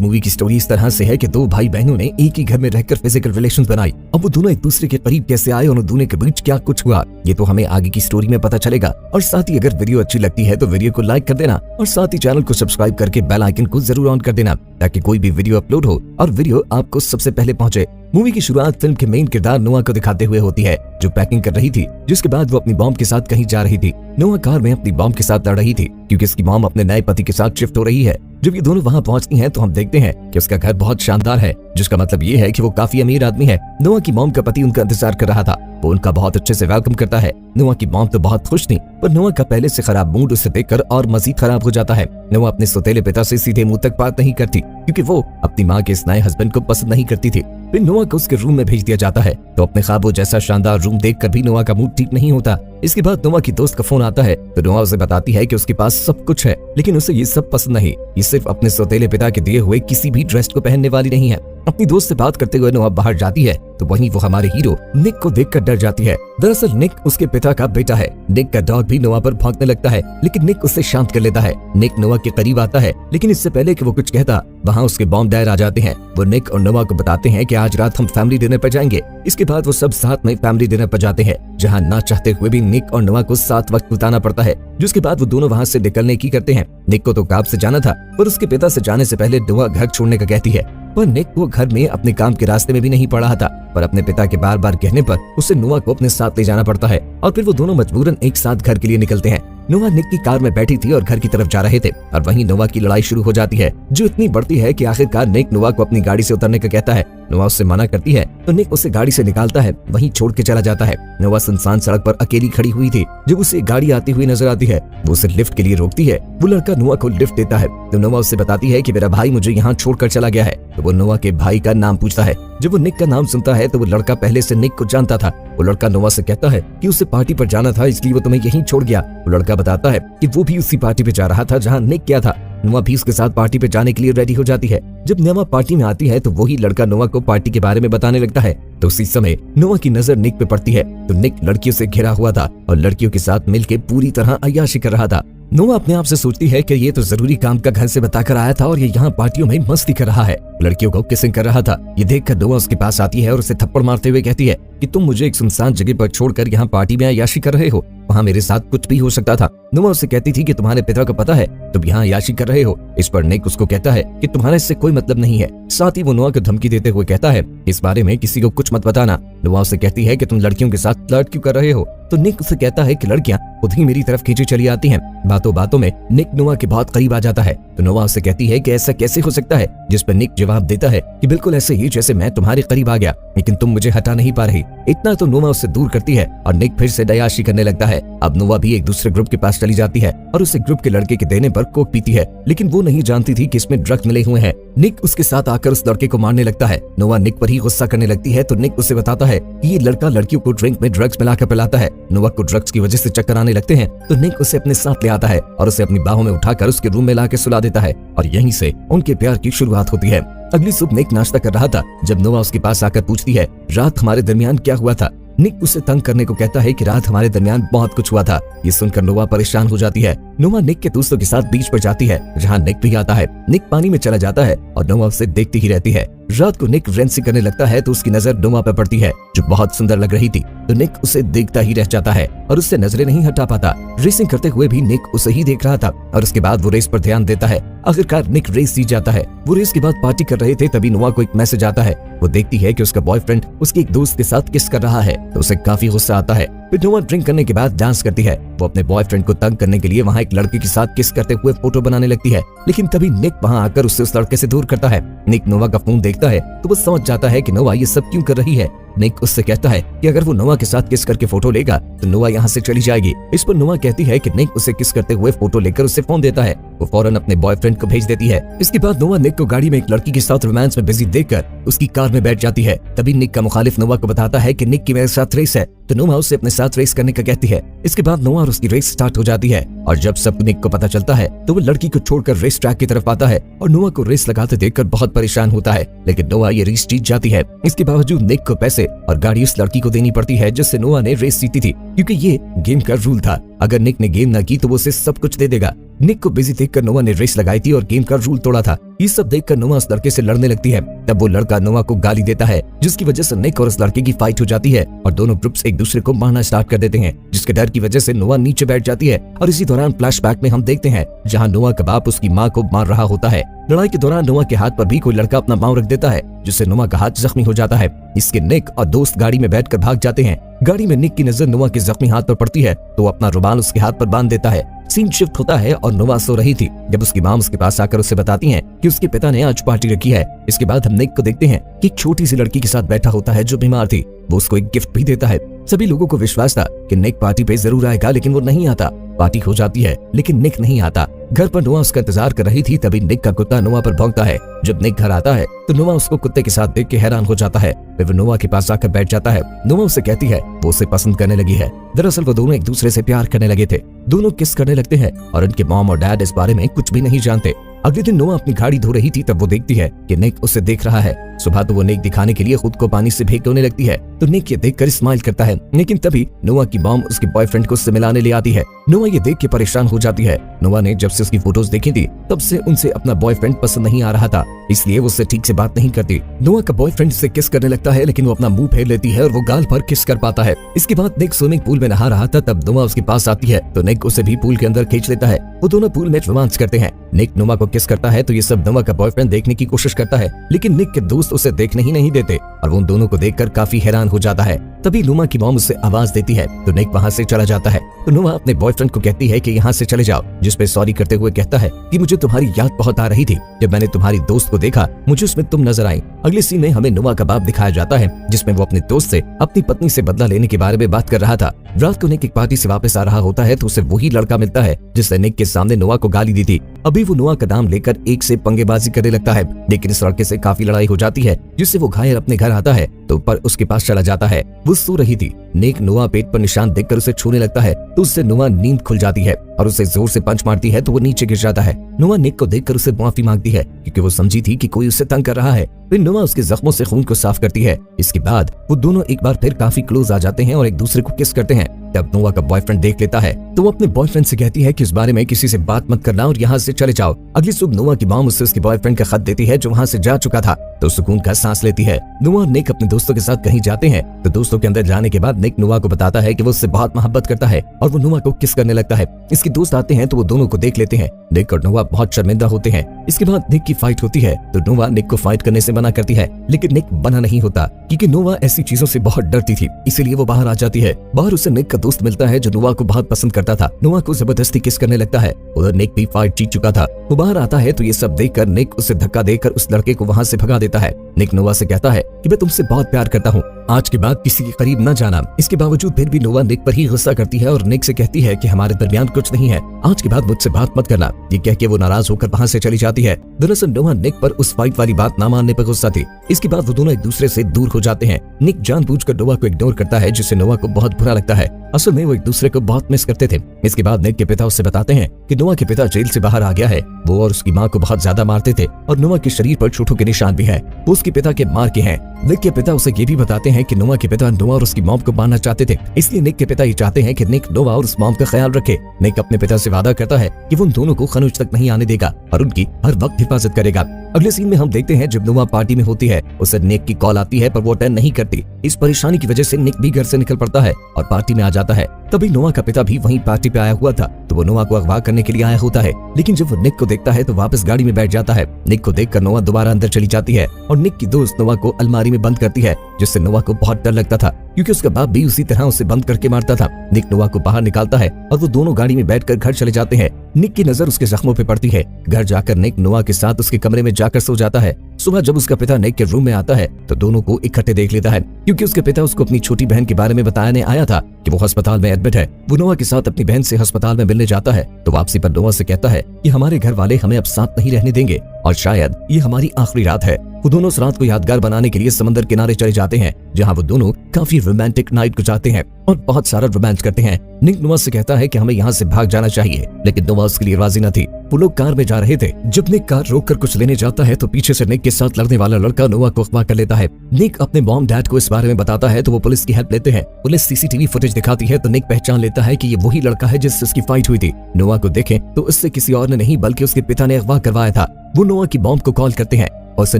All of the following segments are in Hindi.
मूवी की स्टोरी इस तरह से है कि दो भाई बहनों ने एक ही घर में रहकर फिजिकल रिलेशंस बनाई। अब वो दोनों एक दूसरे के करीब कैसे आए और उन दोनों के बीच क्या कुछ हुआ, ये तो हमें आगे की स्टोरी में पता चलेगा। और साथ ही अगर वीडियो अच्छी लगती है तो वीडियो को लाइक कर देना और साथ ही चैनल को सब्सक्राइब करके बेल आइकन को जरूर ऑन कर देना ताकि कोई भी वीडियो अपलोड हो और वीडियो आपको सबसे पहले पहुंचे। मूवी की शुरुआत फिल्म के मेन किरदार नोआ को दिखाते हुए होती है, जो पैकिंग कर रही थी, जिसके बाद वो अपनी बॉम्ब के साथ कहीं जा रही थी। नोआ कार में अपनी बॉम्ब के साथ लड़ रही थी क्योंकि इसकी मॉम अपने नए पति के साथ शिफ्ट हो रही है। जब ये दोनों वहाँ पहुँचती हैं तो हम देखते हैं कि उसका घर बहुत शानदार है, जिसका मतलब ये है कि वो काफी अमीर आदमी है। नोआ की मॉम का पति उनका इंतजार कर रहा था, वो उनका बहुत अच्छे से वेलकम करता है। नोआ की मॉम तो बहुत खुश थी, पर नोआ का पहले से खराब मूड उसे देखकर और मजीद खराब हो जाता है। नोआ अपने सौतेले पिता से सीधे मुंह तक बात नहीं करती क्योंकि वो अपनी माँ के इस नए हस्बैंड को पसंद नहीं करती थी। फिर नोआ को उसके रूम में भेज दिया जाता है, तो अपने ख्वाबों जैसा शानदार रूम देखकर भी नोआ का मूड ठीक नहीं होता। इसके बाद नोआ की दोस्त का फोन आता है, तो नोआ उसे बताती है कि उसके पास सब कुछ है, लेकिन उसे ये सब पसंद नहीं। ये सिर्फ अपने सौतेले पिता के दिए हुए किसी भी ड्रेस को पहनने वाली नहीं है। अपनी दोस्त से बात करते हुए नोआ बाहर जाती है, तो वहीं वो हमारे हीरो निक को देखकर डर जाती है। दरअसल निक उसके पिता का बेटा है। निक का डॉग भी नोआ पर भौंकने लगता है, लेकिन निक उसे शांत कर लेता है। निक नोआ के करीब आता है, लेकिन इससे पहले कि वो कुछ कहता, वहाँ उसके बॉम्ब डैड आ जाते हैं। वो निक और नोआ को बताते हैं कि आज रात हम फैमिली डिनर पर जाएंगे। इसके बाद वो सब साथ में फैमिली डिनर पर जाते हैं, जहाँ ना चाहते हुए भी निक और नोआ को साथ वक्त बिताना पड़ता है। जिसके बाद वो दोनों वहाँ से निकलने की करते हैं। निक को तो काम से जाना था, पर उसके पिता से जाने से पहले नोआ घर छोड़ने का कहती है, पर निक वो घर में अपने काम के रास्ते में भी नहीं पड़ रहा था, पर अपने पिता के बार बार कहने पर उसे नोआ को अपने साथ ले जाना पड़ता है और फिर वो दोनों मजबूरन एक साथ घर के लिए निकलते हैं। नोआ निक की कार में बैठी थी और घर की तरफ जा रहे थे और वहीं नोआ की लड़ाई शुरू हो जाती है, जो इतनी बढ़ती है कि आखिरकार निक नोआ को अपनी गाड़ी से उतरने का कहता है। नोआ उससे मना करती है, तो निक उसे गाड़ी से निकालता है, वहीं छोड़ के चला जाता है। नोआ सुनसान सड़क पर अकेली खड़ी हुई थी। जब उसे गाड़ी आती हुई नजर आती है, वो उसे लिफ्ट के लिए रोकती है। वो लड़का नोआ को लिफ्ट देता है, तो नोआ उससे बताती है कि मेरा भाई मुझे यहाँ छोड़कर चला गया है। तो वो नोआ के भाई का नाम पूछता है। जब वो निक का नाम सुनता है तो वो लड़का पहले से निक को जानता था। वो लड़का नोआ से कहता है कि उसे पार्टी पर जाना था, इसलिए वो तुम्हें यहीं छोड़ गया। वो लड़का बताता है कि वो भी उसी पार्टी पे जा रहा था जहाँ निक गया था। नोआ भी उसके साथ पार्टी पे जाने के लिए रेडी हो जाती है। जब नोआ पार्टी में आती है तो वही लड़का नोआ को पार्टी के बारे में बताने लगता है, तो उसी समय नोआ की नजर निक पे पड़ती है। तो निक लड़कियों से घिरा हुआ था और लड़कियों के साथ मिलके पूरी तरह अय्याशी कर रहा था। नोआ अपने आप से सोचती है कि ये तो जरूरी काम का घर से बताकर आया था और ये यहाँ पार्टियों में मस्ती कर रहा है, लड़कियों को किसिंग कर रहा था। ये देखकर नोआ उसके पास आती है और उसे थप्पड़ मारते हुए कहती है कि तुम मुझे एक सुनसान जगह पर छोड़कर यहाँ पार्टी में अय्याशी कर रहे हो, वहाँ मेरे साथ कुछ भी हो सकता था। नोआ उससे कहती थी कि तुम्हारे पिता को पता है तुम यहाँ अय्याशी कर रहे हो। इस पर निक उसको कहता है कि तुम्हारा इससे कोई मतलब नहीं है। साथ ही वो नोआ को धमकी देते हुए कहता है इस बारे में किसी को कुछ मत बताना। नोआ उससे कहती है कि तुम लड़कियों के साथ फ्लर्ट क्यों कर रहे हो। तो निक उसे कहता है कि लड़कियां खुद ही मेरी तरफ खींची चली आती हैं। बातों बातों में निक नोआ के बहुत करीब आ जाता है। तो नोआ उससे कहती है कि ऐसा कैसे हो सकता है, जिस पर निक जवाब देता है कि बिल्कुल ऐसे ही जैसे मैं तुम्हारे करीब आ गया, लेकिन तुम मुझे हटा नहीं पा रही। इतना तो नोआ उससे दूर करती है और निक फिर से अय्याशी करने लगता है। अब नोआ भी एक दूसरे ग्रुप के पास चली जाती है और उसे ग्रुप के लड़के के देने पर कोक पीती है, लेकिन वो नहीं जानती थी कि इसमें ड्रग्स मिले हुए हैं। निक उसके साथ आकर उस लड़के को मारने लगता है। नोआ निक पर ही गुस्सा करने लगती है, तो निक उसे बताता है कि ये लड़का लड़कियों को ड्रिंक में ड्रग्स मिलाकर पिलाता है। नोआ को ड्रग्स की वजह से चक्कर आने लगते हैं, तो निक उसे अपने साथ ले आता है और उसे अपनी बाहों में उठाकर उसके रूम में लाकर सुला देता है और यहीं से उनके प्यार की शुरुआत होती है। अगली सुबह निक नाश्ता कर रहा था जब नोआ उसके पास आकर पूछती है रात हमारे दरमियान क्या हुआ था। निक उसे तंग करने को कहता है कि रात हमारे दरमियान बहुत कुछ हुआ था। ये सुनकर नोआ परेशान हो जाती है। नोआ निक के दोस्तों के साथ बीच पर जाती है जहाँ निक भी आता है। निक पानी में चला जाता है और नोआ उसे देखती ही रहती है। रात को निक रेंसी करने लगता है तो उसकी नजर नोआ पर पड़ती है जो बहुत सुंदर लग रही थी, तो निक उसे देखता ही रह जाता है और उससे नजरें नहीं हटा पाता। रेसिंग करते हुए भी निक उसे ही देख रहा था और उसके बाद वो रेस पर ध्यान देता है। आखिरकार निक रेस जीत जाता है। वो रेस के बाद पार्टी कर रहे थे, तभी नोआ को एक मैसेज आता है। वो देखती है कि उसका बॉयफ्रेंड उसके एक दोस्त के साथ किस कर रहा है, तो उसे काफी गुस्सा आता है। फिर नोआ ड्रिंक करने के बाद डांस करती है। वो अपने बॉयफ्रेंड को तंग करने के लिए वहाँ एक लड़के के साथ किस करते हुए फोटो बनाने लगती है, लेकिन तभी निक वहाँ आकर उससे उस लड़के से दूर करता है। निक नोआ का फोन देखता है तो वो समझ जाता है कि नोआ ये सब क्यों कर रही है। निक उससे कहता है कि अगर वो नोआ के साथ किस करके फोटो लेगा तो नोआ यहाँ से चली जाएगी। इस पर नोआ कहती है कि निक उसे किस करते हुए फोटो लेकर उसे फोन देता है। वो फौरन अपने बॉयफ्रेंड को भेज देती है। इसके बाद नोआ निक को गाड़ी में एक लड़की के साथ रोमांस में बिजी देखकर उसकी कार में बैठ जाती है। तभी निक का मुखालिफ नोआ को बताता है कि निक की मेरे साथ रेस है, तो नोआ उसे अपने साथ रेस करने का कहती है। इसके बाद नोआ और उसकी रेस स्टार्ट हो जाती है और जब सब निक को पता चलता है तो वो लड़की को छोड़कर रेस ट्रैक की तरफ आता है और नोआ को रेस लगाते देखकर बहुत परेशान होता है, लेकिन नोआ ये रेस जीत जाती है। इसके बावजूद निक को पैसे और गाड़ी उस लड़की को देनी पड़ती है जिससे नोआ ने रेस जीती थी, क्योंकि ये गेम का रूल था। अगर निक ने गेम न की तो वो उसे सब कुछ दे देगा। निक को बिजी देखकर नोवा ने रेस लगाई थी और गेम का रूल तोड़ा था। ये सब देखकर नोवा उस लड़के से लड़ने लगती है। तब वो लड़का नोवा को गाली देता है, जिसकी वजह से निक और उस लड़के की फाइट हो जाती है और दोनों ग्रुप्स एक दूसरे को मारना स्टार्ट कर देते हैं, जिसके डर की वजह से नोवा नीचे बैठ जाती है। और इसी दौरान फ्लैशबैक में हम देखते हैं जहाँ नोवा का बाप उसकी माँ को मार रहा होता है। लड़ाई के दौरान नोवा के हाथ पर भी कोई लड़का अपना पांव रख देता है, जिससे नोवा का हाथ जख्मी हो जाता है। इसके निक और दोस्त गाड़ी में बैठकर भाग जाते हैं। गाड़ी में निक की नजर नोवा के जख्मी हाथ पर पड़ती है तो वो अपना रुमाल उसके हाथ पर बांध देता है। सीन शिफ्ट होता है और नोवा सो रही थी जब उसकी मां उसके पास आकर उसे बताती हैं कि उसके पिता ने आज पार्टी रखी है। इसके बाद हम निक को देखते हैं कि एक छोटी सी लड़की के साथ बैठा होता है जो बीमार थी। वो उसको एक गिफ्ट भी देता है। सभी लोगों को विश्वास था कि निक पार्टी पे जरूर आएगा, लेकिन वो नहीं आता। पार्टी हो जाती है लेकिन निक नहीं आता। घर पर नोवा उसका इंतजार कर रही थी, तभी निक का कुत्ता नोवा पर भौंकता है। जब निक घर आता है तो नोवा उसको कुत्ते के साथ देख के हैरान हो जाता है। फिर वो नोवा के पास आकर बैठ जाता है। नोवा उसे कहती है वो उसे पसंद करने लगी है। दरअसल वो दोनों एक दूसरे से प्यार करने लगे थे। दोनों किस करने लगते हैं और उनके मॉम और डैड इस बारे में कुछ भी नहीं जानते। अगले दिन नोवा अपनी गाड़ी धो रही थी, तब वो देखती है कि निक उसे देख रहा है। सुबह तो वो निक दिखाने के लिए खुद को पानी से भीगने लगती है तो निक ये देखकर स्माइल करता है, लेकिन तभी नोवा की मॉम उसके बॉयफ्रेंड को उससे मिलाने ले आती है। नोवा ये देख के परेशान हो जाती है। नोवा ने जब से उसकी फोटोज देखी थी तब से उनसे अपना बॉयफ्रेंड पसंद नहीं आ रहा था, इसलिए वो उससे ठीक से बात नहीं करती। नोवा का बॉयफ्रेंड से किस करने लगता है, लेकिन वो अपना मुंह फेर लेती है और वो गाल पर किस कर पाता है। इसके बाद निक स्विमिंग पूल में नहा रहा था, तब नोवा उसके पास आती है तो निक उसे भी पूल के अंदर खींच लेता है। वो दोनों पूल में रोमांस करते हैं। निक नोवा को किस करता है तो ये सब नोवा का बॉयफ्रेंड देखने की कोशिश करता है, लेकिन निक के दोस्त उसे देखने ही नहीं देते और वो उन दोनों को देखकर काफी हैरान हो जाता है। तभी नोवा की मॉम उसे आवाज देती है तो निक वहाँ से चला जाता है। तो नोवा अपने बॉयफ्रेंड को कहती है कि यहाँ से चले जाओ, जिस पे सॉरी करते हुए कहता है कि मुझे तुम्हारी याद बहुत आ रही थी। जब मैंने तुम्हारी दोस्त को देखा मुझे उसमें तुम नजर आई। अगले सीन में हमें नोवा का बाप दिखाया जाता है, जिसमें वो अपने दोस्त से अपनी पत्नी से बदला लेने के बारे में बात कर रहा था। रात को निक एक पार्टी से वापस आ रहा होता है तो उसे वही लड़का मिलता है जिसने निक के सामने नोवा को गाली दी थी। अभी वो नोवा का नाम लेकर एक से पंगेबाजी करने लगता है, लेकिन इस लड़के से काफी लड़ाई हो जाती है, जिससे वो घायल अपने घर आता है तो पर उसके पास चला जाता है। वो सो रही थी। निक नोवा पेट पर निशान देखकर उसे छूने लगता है तो उससे नोवा नींद खुल जाती है और उसे जोर से पंच मारती है तो वो नीचे गिर जाता है। नोवा निक को देखकर उसे माफी मांगती है क्योंकि वो समझी थी कि कोई उसे तंग कर रहा है। फिर नोवा उसके जख्मों से खून को साफ करती है। इसके बाद वो दोनों एक बार फिर काफी क्लोज आ जाते हैं और एक दूसरे को किस करते हैं। तब नोवा का बॉयफ्रेंड देख लेता है तो वो अपने बॉयफ्रेंड से कहती है कि इस बारे में किसी से बात मत करना और यहाँ से चले जाओ। अगली सुबह नोवा की मॉम उससे उसके बॉयफ्रेंड का खत देती है जो वहाँ से जा चुका था तो सुकून का सांस लेती है। नोवा और निक अपने दोस्तों के साथ कहीं जाते हैं तो दोस्तों के अंदर जाने के बाद निक नोवा को बताता है कि वो उससे बहुत मोहब्बत करता है और वो नोवा को किस करने लगता है। इसके दोस्त आते हैं तो वो दोनों को देख लेते हैं। निक और नोवा बहुत शर्मिंदा होते हैं। इसके बाद निक की फाइट होती है तो नोवा निक को फाइट करने से मना करती है, लेकिन निक बना नहीं होता क्योंकि नोवा ऐसी चीजों से बहुत डरती थी, इसीलिए वो बाहर आ जाती है। बाहर उसे निक का दोस्त मिलता है जो नोवा को बहुत पसंद करता था। नोवा को जबरदस्ती किस करने लगता है। उधर निक भी फाइट जीत चुका था। वो बाहर आता है तो ये सब देखकर निक उसे धक्का देकर उस लड़के को वहाँ से भगा देता है। निक नोवा से कहता है कि मैं तुमसे बहुत प्यार करता हूँ, आज के बाद किसी के करीब न जाना। इसके बावजूद फिर भी नोवा निक पर ही गुस्सा करती है और निक से कहती है कि हमारे दरमियान कुछ नहीं है, आज के बाद मुझसे बात मत करना। ये कह के वो नाराज होकर वहाँ से चली जाती है। दरअसल नोवा निक पर उस फाइट वाली बात न मानने पर गुस्सा थी। इसके बाद वो दोनों एक दूसरे से दूर हो जाते हैं। निक जानबूझकर नोवा को इग्नोर करता है, जिससे नोवा को बहुत बुरा लगता है। असल में वो एक दूसरे को बहुत मिस करते थे। इसके बाद निक के पिता उससे बताते हैं कि नोवा के पिता जेल से बाहर आ गया है। वो और उसकी माँ को बहुत ज्यादा मारते थे और नोवा के शरीर पर चोटों के निशान भी है। वो उसके पिता के मार के हैं। निक के पिता उसे ये भी बताते हैं कि नोवा के पिता नोवा और उसकी मॉम को मारना चाहते थे, इसलिए निक के पिता ये चाहते हैं कि निक नोवा और उस मॉम का ख्याल रखे। निक अपने पिता से वादा करता है कि वो उन दोनों को खनूज तक नहीं आने देगा और उनकी हर वक्त हिफाजत करेगा। अगले सीन में हम देखते हैं जब नोवा पार्टी में होती है उसे निक की कॉल आती है पर वो अटेंड नहीं करती। इस परेशानी की वजह से निक भी घर से निकल पड़ता है और पार्टी में आ जाता है। तभी नोवा का पिता भी वहीं पार्टी पे आया हुआ था तो वो नोवा को अगवा करने के लिए आया होता है, लेकिन जब वो निक को देखता है तो वापस गाड़ी में बैठ जाता है। निक को देखकर नोवा दोबारा अंदर चली जाती है और निक की दोस्त नोवा को अलमारी में बंद करती है, जिससे नोवा को बहुत डर लगता था क्योंकि उसका बाप भी उसी तरह उसे बंद करके मारता था। निक नोवा को बाहर निकालता है और वो दोनों गाड़ी में बैठकर घर चले जाते हैं। निक की नजर उसके जख्मों पे पड़ती है। घर जाकर निक नोवा के साथ उसके कमरे में जाकर सो जाता है। सुबह जब उसका पिता निक के रूम में आता है तो दोनों को इकट्ठे देख लेता है क्योंकि उसके पिता उसको अपनी छोटी बहन के बारे में बताने आया था कि वो अस्पताल में एडमिट है। वो नोवा के साथ अपनी बहन से अस्पताल में मिलने जाता है तो वापसी पर नोवा से कहता है कि हमारे घर वाले हमें अब साथ नहीं रहने देंगे और शायद ये हमारी आखिरी रात है। वो दोनों उस रात को यादगार बनाने के लिए समंदर किनारे चले जाते हैं, जहाँ वो दोनों काफी रोमांटिक नाइट गुजारते हैं और बहुत सारा रोमांस करते हैं। निक नोआ से कहता है कि हमें यहाँ से भाग जाना चाहिए, लेकिन नोआ उसके लिए राजी न थी। वो लोग कार में जा रहे थे। जब निक कार रोककर कुछ लेने जाता है तो पीछे से निक के साथ लड़ने वाला लड़का नोआ को अगवा कर लेता है। निक अपने मॉम डैड को इस बारे में बताता है तो वो पुलिस की हेल्प लेते हैं। पुलिस सीसीटीवी फुटेज दिखाती है तो निक पहचान लेता है कि ये वही लड़का है जिससे उसकी फाइट हुई थी। नोआ को देखें तो उससे किसी और ने नहीं बल्कि उसके पिता ने अगवा करवाया था। वो नोआ की मॉम को कॉल करते हैं और उसे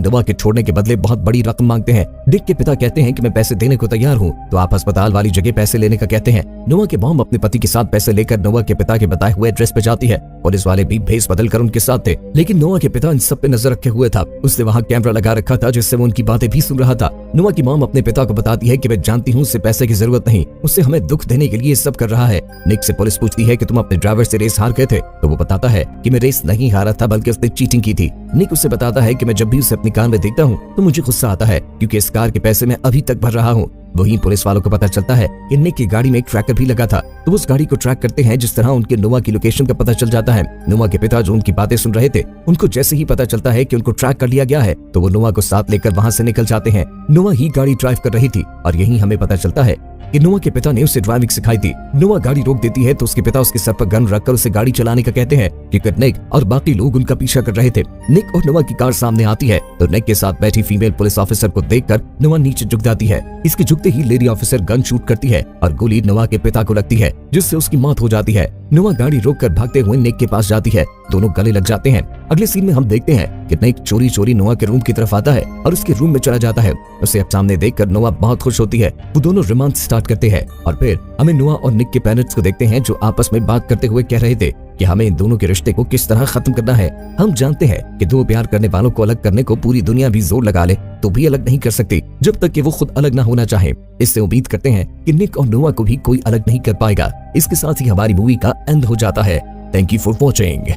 नोआ के छोड़ने के बदले बहुत बड़ी रकम मांगते हैं। निक के पिता कहते हैं कि मैं पैसे देने को तैयार हूँ, तो आप अस्पताल वाली जगह पैसे लेने का कहते हैं। नोआ के मॉम अपने पति के साथ पैसे लेकर नोआ के पिता के बताए हुए एड्रेस पे जाती है। पुलिस वाले भी भेस बदल कर उनके साथ थे, लेकिन नोआ के पिता इन सब पे नजर रखे हुए था। उसने वहाँ कैमरा लगा रखा था जिससे वो उनकी बातें भी सुन रहा था। नोआ की मॉम अपने पिता को बताती है कि मैं जानती हूँ उससे पैसे की जरूरत नहीं, उससे हमें दुख देने के लिए सब कर रहा है। निक से पुलिस पूछती है कि तुम अपने ड्राइवर से रेस हार गए थे, तो वो बताता है कि मैं रेस नहीं हारा था बल्कि उसने चीटिंग की थी। निक उससे बताता है कि मैं जब भी उसे अपनी कार में देखता हूँ तो मुझे गुस्सा आता है, क्योंकि इस कार के पैसे मैं अभी तक भर रहा हूँ। वहीं पुलिस वालों को पता चलता है कि निक की गाड़ी में एक ट्रैकर भी लगा था, तो उस गाड़ी को ट्रैक करते हैं। जिस तरह उनके नोआ की लोकेशन का पता चल जाता है। नोआ के पिता जो उनकी बातें सुन रहे थे, उनको जैसे ही पता चलता है कि उनको ट्रैक कर लिया गया है, तो वो नोआ को साथ लेकर वहाँ से निकल जाते हैं। नोआ ही गाड़ी ड्राइव कर रही थी और यही हमें पता चलता है कि नोआ के पिता ने उसे ड्राइविंग सिखाई थी। नोआ गाड़ी रोक देती है तो उसके पिता उसके सर पर गन रखकर उसे गाड़ी चलाने का कहते हैं, क्योंकि निक और बाकी लोग उनका पीछा कर रहे थे। निक और नोआ की कार सामने आती है तो निक के साथ बैठी फीमेल पुलिस ऑफिसर को देखकर नोआ नीचे झुक जाती है। इसके झुकते ही लेडी ऑफिसर गन शूट करती है और गोली नोआ के पिता को लगती है, जिससे उसकी मौत हो जाती है। नोआ गाड़ी रोककर भागते हुए निक के पास जाती है, दोनों गले लग जाते हैं। अगले सीन में हम देखते हैं कि निक चोरी चोरी नोआ के रूम की तरफ आता है और उसके रूम में चला जाता है। उसे अब सामने देखकर नोआ बहुत खुश होती है। वो दोनों रोमांस स्टार्ट करते हैं और फिर हमें नोआ और निक के पेरेंट्स को देखते हैं जो आपस में बात करते हुए कह रहे थे कि हमें इन दोनों के रिश्ते को किस तरह खत्म करना है। हम जानते हैं कि दो प्यार करने वालों को अलग करने को पूरी दुनिया भी जोर लगा ले तो भी अलग नहीं कर सकती जब तक कि वो खुद अलग ना होना चाहे। इससे उम्मीद करते हैं कि निक और नोआ को भी कोई अलग नहीं कर पाएगा। इसके साथ ही हमारी मूवी का एंड हो जाता है। Thank you for watching.